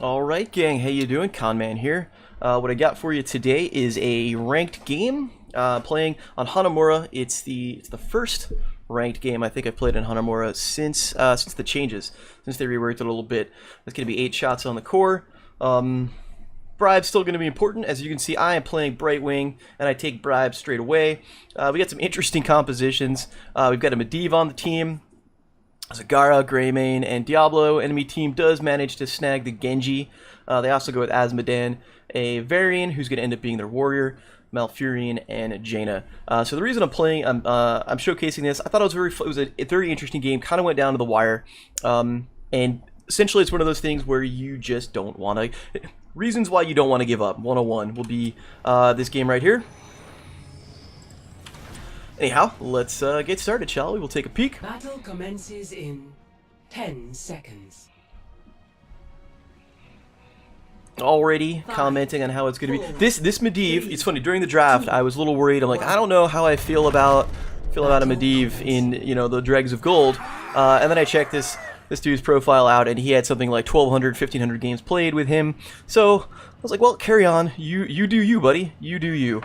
Alright gang, how you doing? Conman here. What I got for you today is a ranked game, playing on Hanamura. It's the first ranked game I think I've played in Hanamura since the changes, since they reworked it a little bit. It's going to be 8 shots on the core. Bribe's still going to be important. As you can see, I am playing Brightwing, and I take Bribe straight away. We got some interesting compositions. We've got a Medivh on the team. Zagara, Greymane, and Diablo. Enemy team does manage to snag the Genji. They also go with Azmodan, a Varian who's going to end up being their warrior, Malfurion, and Jaina. So the reason I'm playing, I'm showcasing this. I thought it was a very interesting game. Kind of went down to the wire, and essentially it's one of those things where you just don't want to. Reasons why you don't want to give up. 101 will be this game right here. Anyhow, let's get started, shall we? We'll take a peek. Battle commences in 10 seconds. Already commenting on how it's going to be. This Medivh, it's funny, during the draft, I was a little worried. I'm like, I don't know how I feel about a Medivh in, you know, the Dregs of Gold. And then I checked this dude's profile out, and he had something like 1,200, 1,500 games played with him. So I was like, well, carry on. You do you, buddy. You do you.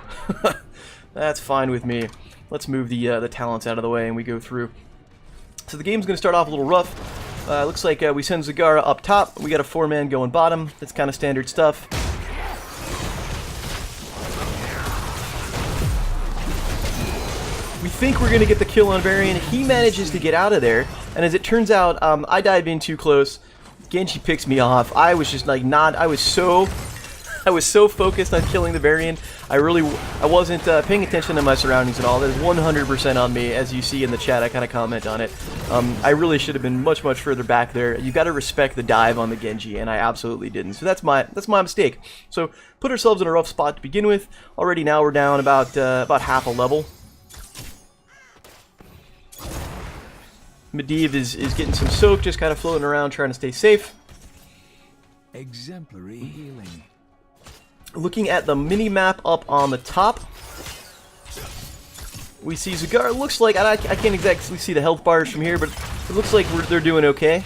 That's fine with me. Let's move the talents out of the way and we go through. So the game's going to start off a little rough. Looks like we send Zagara up top. We got a 4-man going bottom. That's kind of standard stuff. We think we're going to get the kill on Varian. He manages to get out of there. And as it turns out, I dive in too close. Genji picks me off. I was just like I was so focused on killing the Varian. I wasn't paying attention to my surroundings at all. That is 100% on me. As you see in the chat, I kind of comment on it. I really should have been much further back there. You got to respect the dive on the Genji, and I absolutely didn't. So that's my mistake. So put ourselves in a rough spot to begin with. Already now we're down about half a level. Medivh is getting some soak, just kind of floating around trying to stay safe. Exemplary healing. Looking at the mini-map up on the top, we see Zagara. Looks like, I can't exactly see the health bars from here, but it looks like they're doing okay.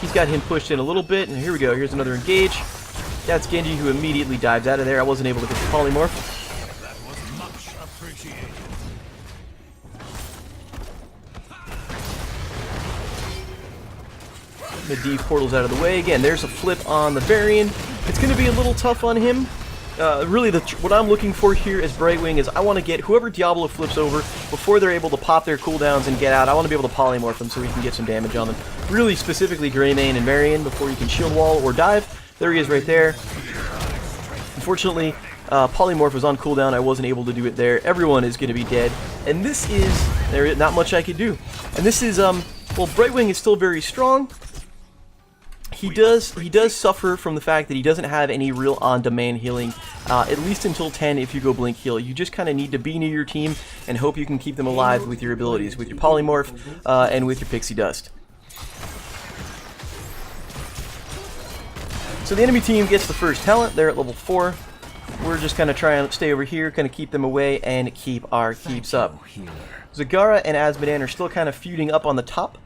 He's got him pushed in a little bit, and here we go. Here's another engage. That's Genji, who immediately dives out of there. I wasn't able to get the polymorph. That was much appreciated. Medivh portals out of the way. Again, there's a flip on the Varian. It's going to be a little tough on him. Really, what I'm looking for here as Brightwing is I want to get whoever Diablo flips over before they're able to pop their cooldowns and get out. I want to be able to polymorph them so we can get some damage on them. Really, specifically Greymane and Varian before you can shield wall or dive. There he is right there. Unfortunately, polymorph was on cooldown. I wasn't able to do it there. Everyone is going to be dead. And this is, there is not much I could do. And this is, well, Brightwing is still very strong. He does suffer from the fact that he doesn't have any real on-demand healing, at least until 10 if you go blink heal. You just kind of need to be near your team and hope you can keep them alive with your abilities, with your polymorph and with your pixie dust. So the enemy team gets the first talent. They're at level 4. We're just kind of trying to stay over here, kind of keep them away and keep our keeps up. Zagara and Azmodan are still kind of feuding up on the top.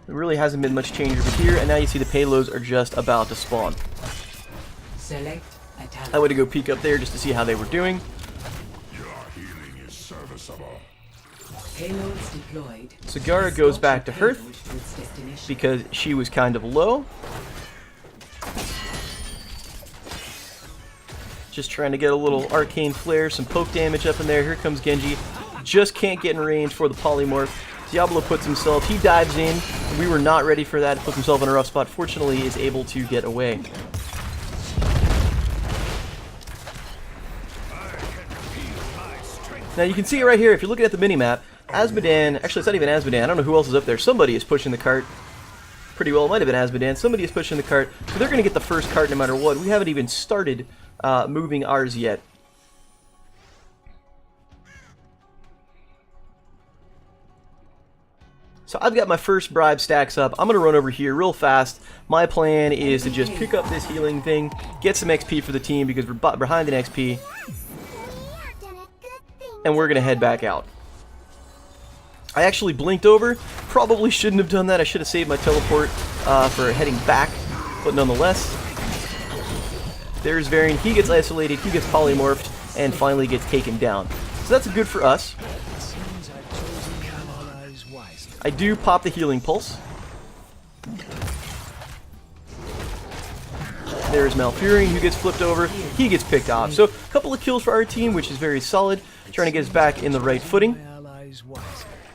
There really hasn't been much change over here, and now you see the payloads are just about to spawn. Select a talent. I went to go peek up there just to see how they were doing. Your healing is serviceable. Payloads deployed. Zagara goes back to Hearth To its destination. because she was kind of low. Just trying to get a little arcane flare, some poke damage up in there. Here comes Genji. Just can't get in range for the polymorph. Diablo puts himself, he dives in. We were not ready for that. Puts himself in a rough spot. Fortunately, he is able to get away. Now you can see it right here. If you're looking at the mini-map, Azmodan, actually it's not even Azmodan. I don't know who else is up there. Somebody is pushing the cart. Pretty well, it might have been Azmodan. Somebody is pushing the cart. So they're going to get the first cart no matter what. We haven't even started moving ours yet. So I've got my first Bribe stacks up. I'm going to run over here real fast. My plan is to just pick up this healing thing, get some XP for the team because we're behind in XP, and we're going to head back out. I actually blinked over. Probably shouldn't have done that. I should have saved my teleport for heading back. but nonetheless, there's Varian. He gets isolated, he gets polymorphed, and finally gets taken down. So that's good for us. I do pop the healing pulse. There's Malfurion, who gets flipped over. He gets picked off. So a couple of kills for our team, which is very solid. Trying to get us back in the right footing.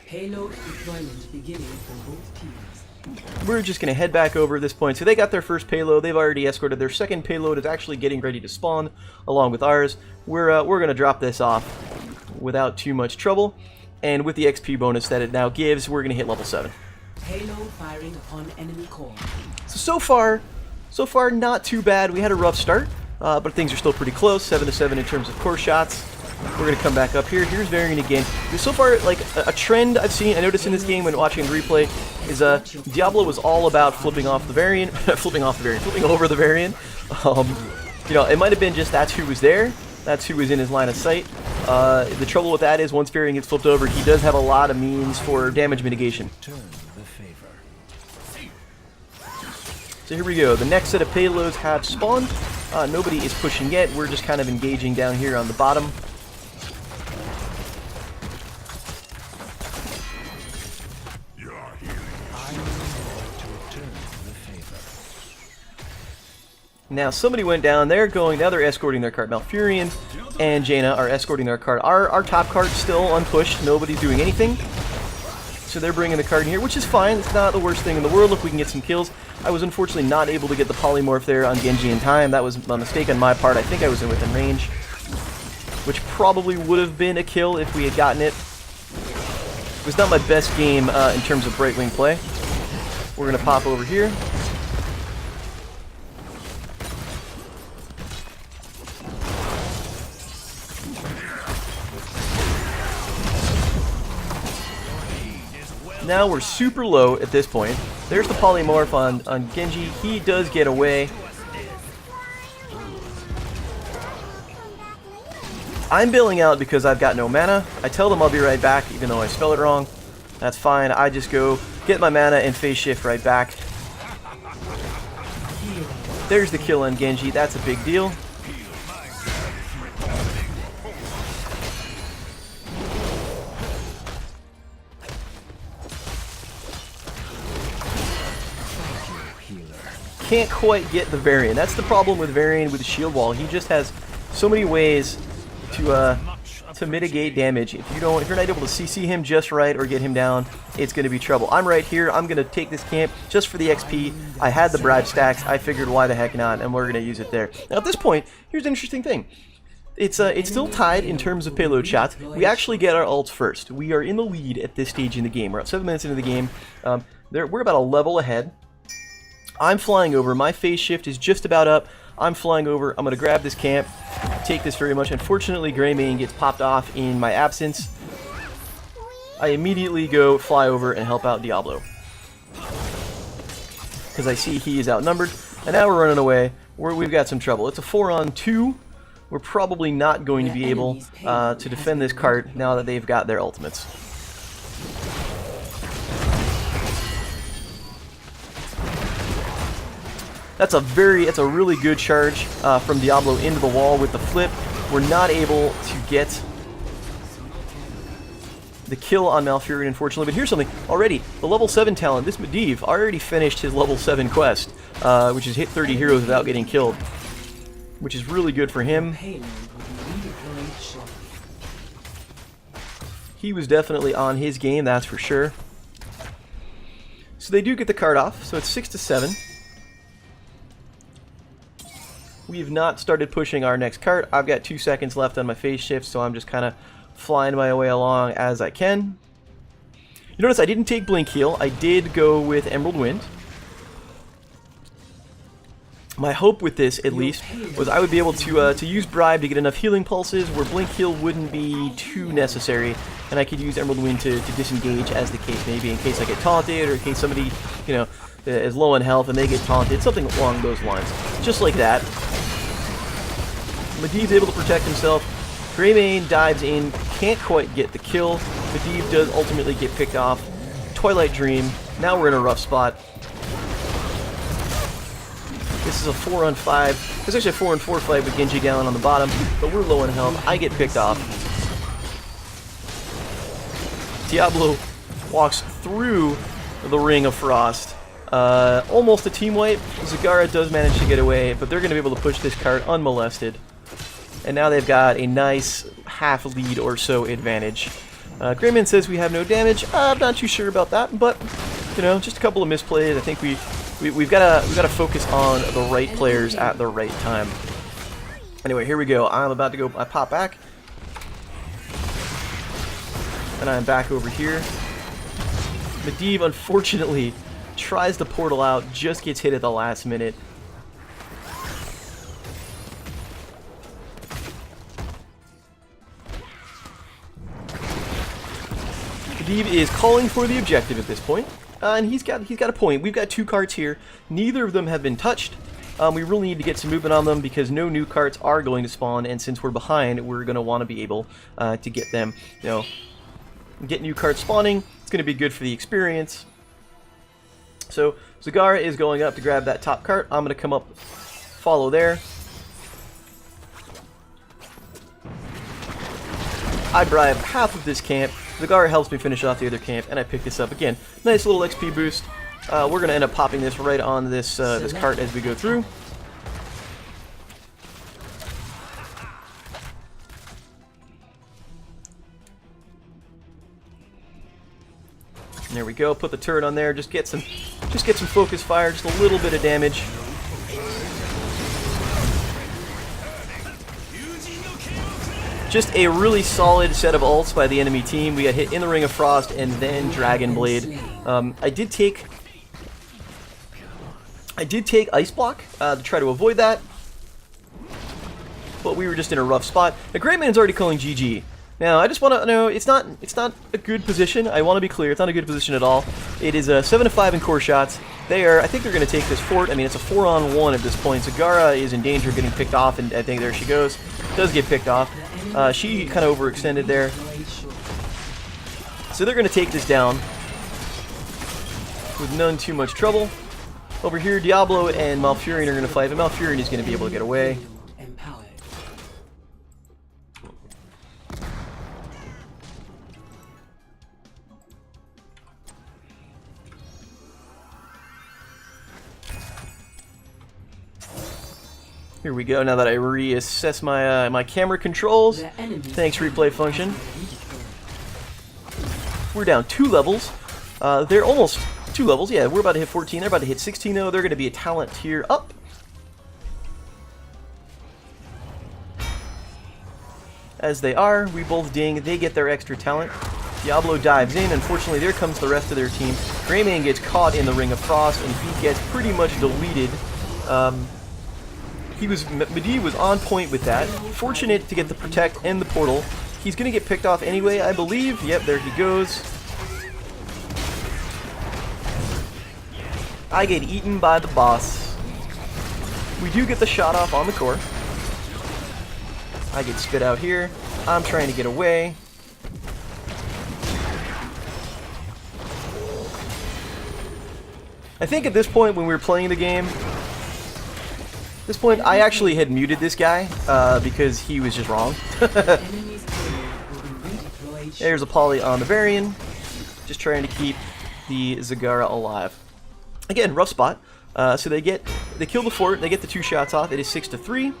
Payload deployment beginning for both teams. We're just going to head back over at this point. So they got their first payload. They've already escorted. Their second payload is actually getting ready to spawn along with ours. We're going to drop this off without too much trouble. And with the XP bonus that it now gives, we're going to hit level 7. Payload firing upon enemy core. So far, not too bad. We had a rough start, but things are still pretty close. 7-7 in terms of core shots. We're going to come back up here. Here's Varian again. So far, like, a trend I've seen, I noticed in this game when watching the replay, is Diablo was all about flipping over the Varian. You know, it might have been just that's who was there. That's who was in his line of sight. The trouble with that is once Varian gets flipped over, he does have a lot of means for damage mitigation. So here we go. The next set of payloads have spawned. Nobody is pushing yet. We're just kind of engaging down here on the bottom. Now somebody went down. Now they're escorting their cart. Malfurion and Jaina are escorting their cart. Our top cart's still unpushed. Nobody's doing anything. So they're bringing the cart in here, which is fine. It's not the worst thing in the world if we can get some kills. I was unfortunately not able to get the polymorph there on Genji in time. That was a mistake on my part. I think I was within range, which probably would have been a kill if we had gotten it. It was not my best game in terms of Brightwing play. We're going to pop over here. Now we're super low at this point. There's the polymorph on Genji. He does get away. I'm bailing out because I've got no mana. I tell them I'll be right back, even though I spell it wrong. That's fine. I just go get my mana and phase shift right back. There's the kill on Genji. That's a big deal. Can't quite get the Varian. That's the problem with Varian with the shield wall. He just has so many ways to mitigate damage. If you're not able to CC him just right or get him down, it's going to be trouble. I'm right here. I'm going to take this camp just for the XP. I had the bribe stacks. I figured why the heck not, and we're going to use it there. Now at this point, here's an interesting thing. It's still tied in terms of payload shots. We actually get our ults first. We are in the lead at this stage in the game. We're at 7 minutes into the game. We're about a level ahead. I'm flying over. My phase shift is just about up. I'm flying over. I'm going to grab this camp, take this very much. Unfortunately, Greymane gets popped off in my absence. I immediately go fly over and help out Diablo, because I see he is outnumbered. And now we're running away. We've got some trouble. It's a 4-on-2. We're probably not going to be able to defend this cart now that they've got their ultimates. That's a really good charge from Diablo into the wall with the flip. We're not able to get the kill on Malfurion, unfortunately. But here's something. Already, the level 7 talent, this Medivh, already finished his level 7 quest, which is hit 30 heroes without getting killed, which is really good for him. He was definitely on his game, that's for sure. So they do get the card off, so it's 6-7. We have not started pushing our next cart. I've got 2 seconds left on my phase shift, so I'm just kind of flying my way along as I can. You notice I didn't take Blink Heal. I did go with Emerald Wind. My hope with this, at least, was I would be able to use Bribe to get enough healing pulses where Blink Heal wouldn't be too necessary, and I could use Emerald Wind to disengage as the case may be, in case I get taunted or in case somebody, you know, is low on health and they get taunted, something along those lines. Just like that. Medivh's able to protect himself. Greymane dives in, can't quite get the kill. Medivh does ultimately get picked off. Twilight Dream, now we're in a rough spot. This is a 4-on-5. It's actually a 4-on-4 fight with Genji down on the bottom, but we're low in health. I get picked off. Diablo walks through the Ring of Frost. Almost a team wipe. Zagara does manage to get away, but they're going to be able to push this cart unmolested. And now they've got a nice half lead or so advantage. Greyman says we have no damage. I'm not too sure about that, but you know, just a couple of misplays. I think we've got to focus on the right players at the right time. Anyway, here we go. I'm about to go. I pop back, and I'm back over here. Medivh, unfortunately, tries to portal out, just gets hit at the last minute. Medivh is calling for the objective at this point, and he's got a point. We've got 2 carts here. Neither of them have been touched. We really need to get some movement on them because no new carts are going to spawn, and since we're behind, we're going to want to be able to get them, you know, get new carts spawning. It's going to be good for the experience. So Zagara is going up to grab that top cart. I'm going to come up, follow there. I bribe half of this camp. Zagara helps me finish off the other camp, and I pick this up again. Nice little XP boost. We're going to end up popping this right on this this cart as we go through. And there we go. Put the turret on there. Just get some focus fire. Just a little bit of damage. Just a really solid set of ults by the enemy team. We got hit in the Ring of Frost and then Dragon Blade. I did take Ice Block to try to avoid that, but we were just in a rough spot. The Greyman's already calling GG. Now I just want to know it's not a good position. I want to be clear, it's not a good position at all. It is a 7-5 in core shots. I think they're going to take this fort. I mean, it's a 4-on-1 at this point. Zagara is in danger of getting picked off, and I think there she goes. Does get picked off. She kind of overextended there. So they're going to take this down with none too much trouble. Over here, Diablo and Malfurion are going to fight, but Malfurion is going to be able to get away. Here we go, now that I reassess my my camera controls. Thanks, replay function. We're down 2 levels. They're almost 2 levels. Yeah, we're about to hit 14. They're about to hit 16, though. They're going to be a talent tier up. As they are, we both ding. They get their extra talent. Diablo dives in. Unfortunately, there comes the rest of their team. Greyman gets caught in the Ring of Frost, and he gets pretty much deleted. Medivh was on point with that. Fortunate to get the Protect and the Portal. He's going to get picked off anyway, I believe. Yep, there he goes. I get eaten by the boss. We do get the shot off on the core. I get spit out here. I'm trying to get away. I think at this point when we were playing the game, I actually had muted this guy because he was just wrong. There's a poly on the Varian, just trying to keep the Zagara alive. Again, rough spot. So they kill the fort, they get the 2 shots off. It is 6-3.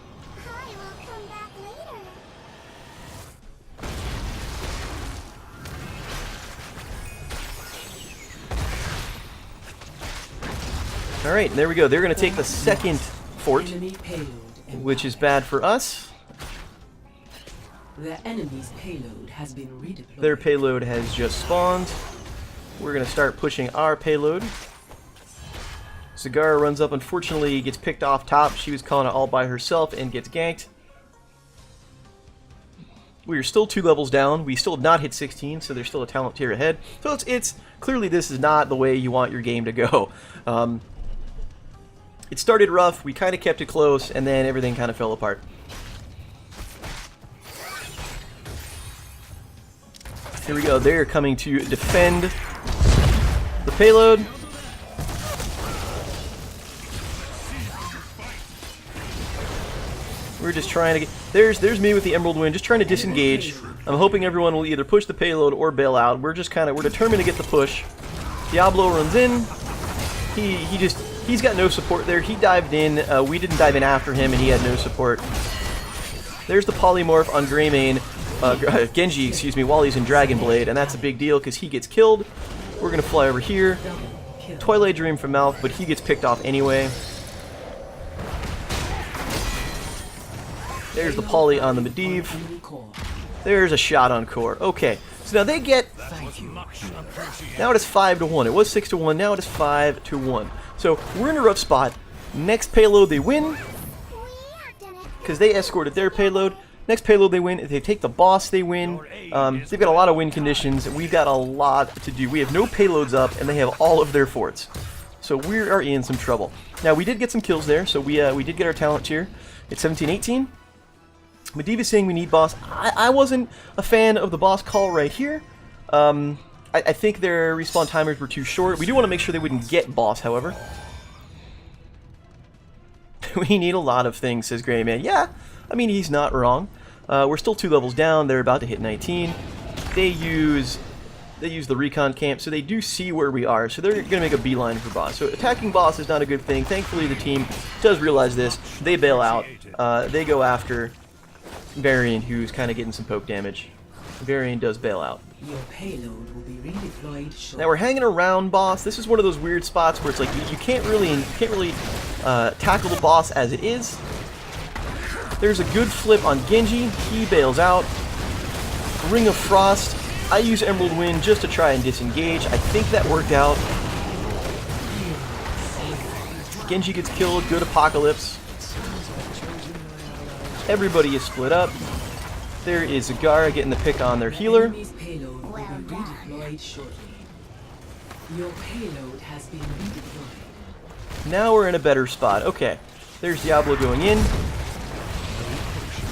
All right, there we go. They're going to take the second fort, which is bad for us. The enemy's payload has been redeployed. Their payload has just spawned. We're going to start pushing our payload. Zagara runs up. Unfortunately, gets picked off top. She was calling it all by herself and gets ganked. We are still 2 levels down. We still have not hit 16, so there's still a talent tier ahead. So it's clearly this is not the way you want your game to go. It started rough, we kind of kept it close, and then everything kind of fell apart. Here we go, they're coming to defend the payload. We're just trying to get... There's me with the Emerald Wind, just trying to disengage. I'm hoping everyone will either push the payload or bail out. We're just we're determined to get the push. Diablo runs in. He's got no support there. He dived in. We didn't dive in after him, and he had no support. There's the polymorph on Greymane, Genji, excuse me, while he's in Dragon Blade, and that's a big deal because he gets killed. We're gonna fly over here. Twilight Dream from Mouth, but he gets picked off anyway. There's the poly on the Medivh. There's a shot on core. Okay, so now they get... Now it is 5-1. It was 6-1, now it is 5-1. So we're in a rough spot. Next payload they win, because they escorted their payload. Next payload they win. If they take the boss, they win. They've got a lot of win conditions. We've got a lot to do. We have no payloads up, and they have all of their forts. So we are in some trouble. Now, we did get some kills there, so we did get our talent tier. It's 17-18. Medivh is saying we need boss. I wasn't a fan of the boss call right here. I think their respawn timers were too short. We do want to make sure they wouldn't get boss, however. We need a lot of things, says Greyman. Yeah, I mean, he's not wrong. We're still 2 levels down. They're about to hit 19. They use the recon camp, so they do see where we are. So they're going to make a beeline for boss. So attacking boss is not a good thing. Thankfully, the team does realize this. They bail out. They go after Varian, who's kind of getting some poke damage. Varian does bail out. Your payload will be redeployed shortly. Now we're hanging around boss. This is one of those weird spots where it's like you can't really tackle the boss as it is. There's a good flip on Genji. He bails out. Ring of Frost. I use Emerald Wind just to try and disengage. I think that worked out. Genji gets killed. Good Apocalypse. Everybody is split up. There is Zagara getting the pick on their healer. Enemy's payload will be redeployed shortly. Your payload has been redeployed. Now we're in a better spot. Okay. There's Diablo going in.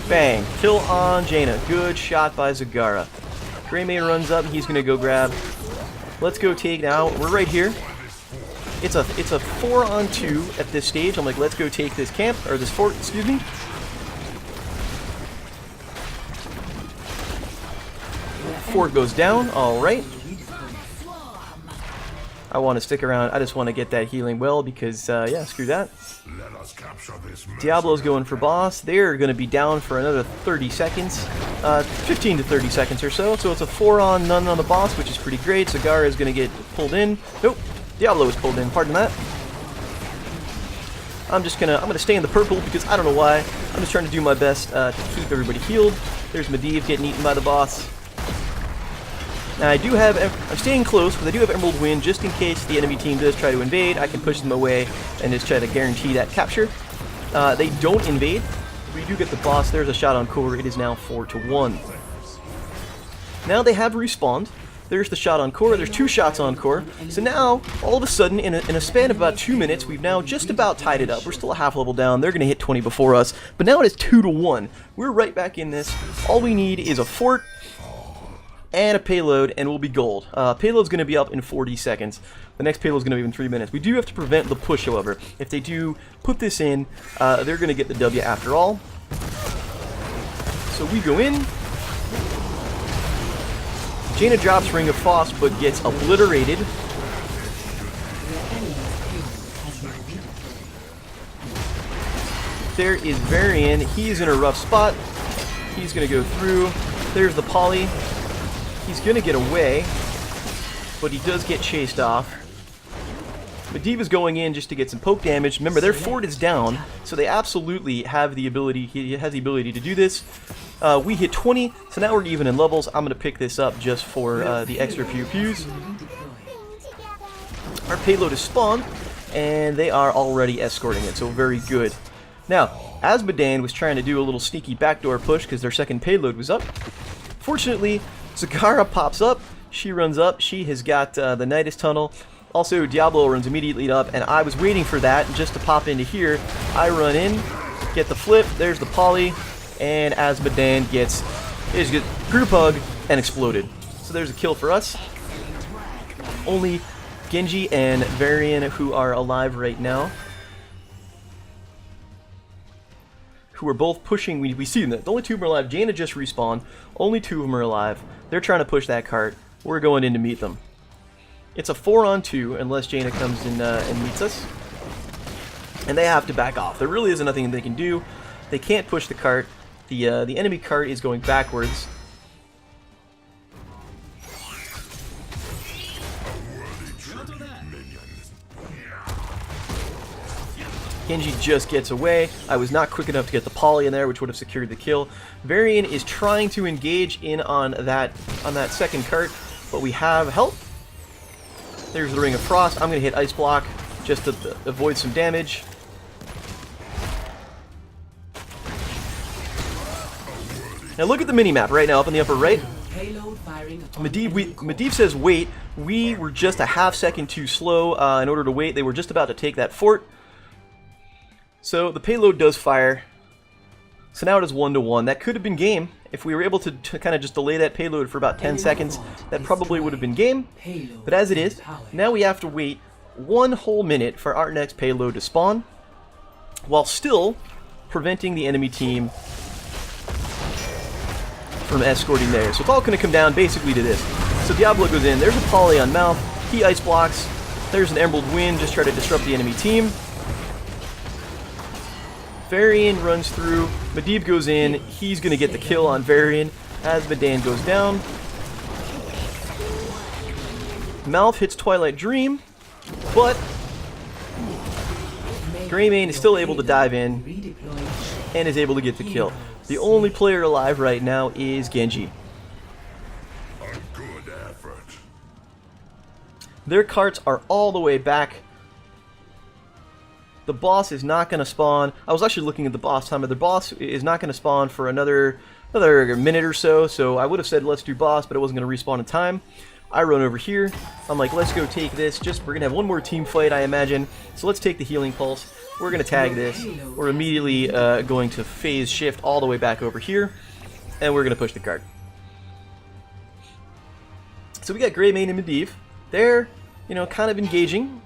Bang. Kill on Jaina. Good shot by Zagara. Greymane runs up. He's going to go grab. Let's go take now. We're right here. It's a 4-on-2 at this stage. I'm like, let's go take this camp, or this fort, excuse me. Fort goes down. All right. I want to stick around. I just want to get that healing well because, yeah, screw that. Let us capture this Diablo's going for boss. They're going to be down for another 30 seconds. 15 to 30 seconds or so. So it's a 4-on, none on the boss, which is pretty great. Zagara is going to get pulled in. Nope. Diablo is pulled in. Pardon that. I'm gonna stay in the purple because I don't know why. I'm just trying to do my best to keep everybody healed. There's Medivh getting eaten by the boss. Now I'm staying close, but I do have Emerald Wind just in case the enemy team does try to invade. I can push them away and just try to guarantee that capture. They don't invade. We do get the boss. There's a shot on core. It is now 4-1. Now they have respawned. There's the shot on core. There's 2 shots on core. So now, all of a sudden, in a span of about 2 minutes, we've now just about tied it up. We're still a half level down. They're going to hit 20 before us. But now it is 2-1. We're right back in this. All we need is a fort and a payload, and we'll be gold. Payload's going to be up in 40 seconds. The next payload's going to be in 3 minutes. We do have to prevent the push, however. If they do put this in, they're going to get the W after all. So we go in. Jaina drops Ring of Frost, but gets obliterated. There is Varian. He's in a rough spot. He's going to go through. There's the poly. He's going to get away, but he does get chased off. Medivh is going in just to get some poke damage. Remember, their fort is down, so they absolutely have the ability. He has the ability to do this. We hit 20, so now we're even in levels. I'm going to pick this up just for the extra pew pews. Our payload is spawned, and they are already escorting it, so very good. Now, Azmodan was trying to do a little sneaky backdoor push because their second payload was up. Fortunately, Zagara pops up. She runs up. She has got the Nidus Tunnel. Also, Diablo runs immediately up, and I was waiting for that just to pop into here. I run in, get the flip. There's the poly, and Azmodan gets group hug and exploded. So there's a kill for us. Only Genji and Varian who are alive right now. who are both pushing. We see them. The only two of them are alive. Jaina just respawned. Only two of them are alive. They're trying to push that cart. We're going in to meet them. It's a 4-on-2 unless Jaina comes in and meets us. And they have to back off. There really isn't nothing they can do. They can't push the cart. The enemy cart is going backwards. Genji just gets away. I was not quick enough to get the poly in there, which would have secured the kill. Varian is trying to engage in on that second cart, but we have help. There's the Ring of Frost. I'm going to hit Ice Block just to avoid some damage. Now look at the mini-map right now up in the upper right. Medivh says wait. We were just a half second too slow in order to wait. They were just about to take that fort. So the payload does fire. So now it is 1-to-1. That could have been game. If we were able to kind of just delay that payload for about 10 seconds, that probably would have been game. But as it is, now we have to wait 1 whole minute for our next payload to spawn, while still preventing the enemy team from escorting there. So it's all going to come down basically to this. So Diablo goes in. There's a poly on Mouth. He ice blocks. There's an Emerald Wind. Just try to disrupt the enemy team. Varian runs through. Medivh goes in. He's going to get the kill on Varian as Medan goes down. Mouth hits Twilight Dream, but Greymane is still able to dive in and is able to get the kill. The only player alive right now is Genji. A good effort. Their carts are all the way back. The boss is not going to spawn. I was actually looking at the boss timer. The boss is not going to spawn for another minute or so. So I would have said let's do boss, but it wasn't going to respawn in time. I run over here. I'm like, let's go take this. We're going to have one more team fight, I imagine. So let's take the healing pulse. We're going to tag this. We're immediately going to phase shift all the way back over here. And we're going to push the cart. So we got Greymane and Medivh. They're, kind of engaging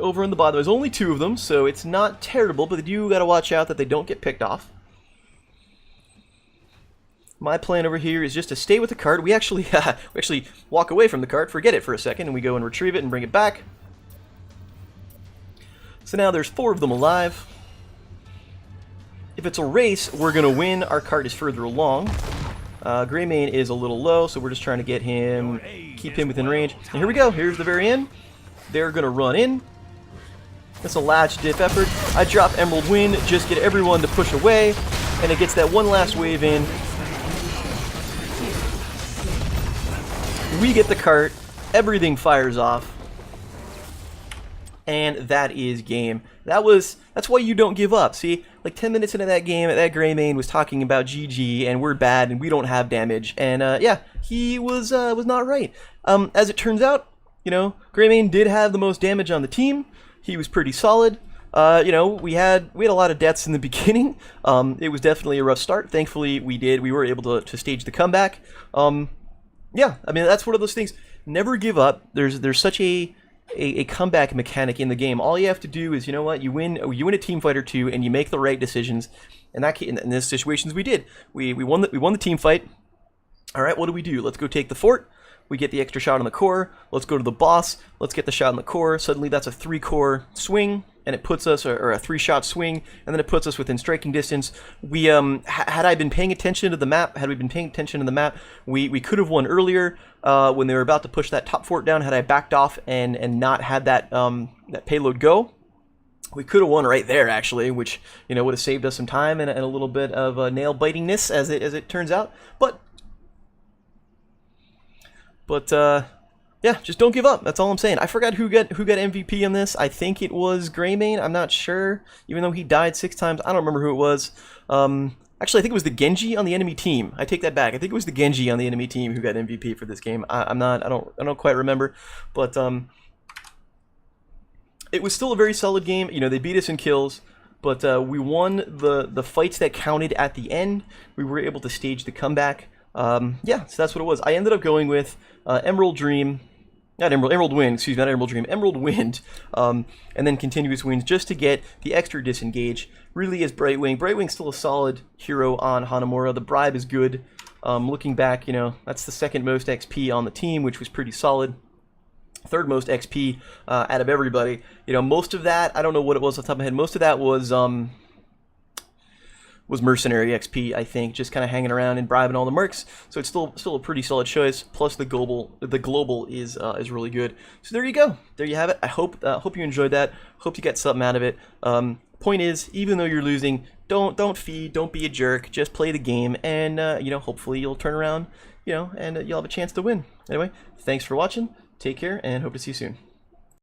over in the bottom. There's only 2 of them, so it's not terrible, but you got to watch out that they don't get picked off. My plan over here is just to stay with the cart. We actually walk away from the cart, forget it for a second, and we go and retrieve it and bring it back. So now there's 4 of them alive. If it's a race, we're going to win. Our cart is further along. Greymane is a little low, so we're just trying to get him, keep him within range. And here we go. Here's the very end. They're going to run in. It's a latch diff effort. I drop Emerald Wind, just get everyone to push away, and it gets that one last wave in. We get the cart, everything fires off, and that is game. That's why you don't give up. See, like 10 minutes into that game, that Greymane was talking about GG, and we're bad, and we don't have damage, and yeah, he was not right. As it turns out, Greymane did have the most damage on the team. He was pretty solid. We had a lot of deaths in the beginning. It was definitely a rough start. Thankfully, we were able to stage the comeback. Yeah, I mean, that's one of those things. Never give up. There's such a comeback mechanic in the game. All you have to do is, you win a team fight or 2, and you make the right decisions. In these situations, we did. We won the team fight. All right, what do? Let's go take the fort. We get the extra shot on the core. Let's go to the boss. Let's get the shot on the core. Suddenly that's a 3-core swing, and it puts us, or a 3-shot swing, and then it puts us within striking distance. We, had I been paying attention to the map, we could have won earlier when they were about to push that top fort down. Had I backed off and not had that payload go, we could have won right there, actually, which, would have saved us some time and a little bit of nail bitingness, as it turns out. But yeah, just don't give up. That's all I'm saying. I forgot who got MVP on this. I think it was Greymane. I'm not sure. Even though he died 6 times, I don't remember who it was. Actually, I think it was the Genji on the enemy team. I take that back. I think it was the Genji on the enemy team who got MVP for this game. I don't quite remember, but it was still a very solid game. They beat us in kills, but we won the fights that counted at the end. We were able to stage the comeback. Yeah, so that's what it was. I ended up going with Emerald Dream, not Emerald Wind, excuse me, not Emerald Dream, Emerald Wind, and then continuous winds just to get the extra disengage. Really is Brightwing. Brightwing's still a solid hero on Hanamura. The Bribe is good. Looking back, you know, that's the second most XP on the team, which was pretty solid. Third most XP out of everybody. You know, most of that, I don't know what it was off the top of my head, most of that was mercenary XP, I think, just kind of hanging around and bribing all the mercs. So it's still a pretty solid choice. Plus the global is really good. So there you go. There you have it. I hope you enjoyed that. Hope you get something out of it. Point is, even though you're losing, don't feed, don't be a jerk. Just play the game, and you know, hopefully you'll turn around, you know, and you'll have a chance to win. Anyway, thanks for watching. Take care, and hope to see you soon.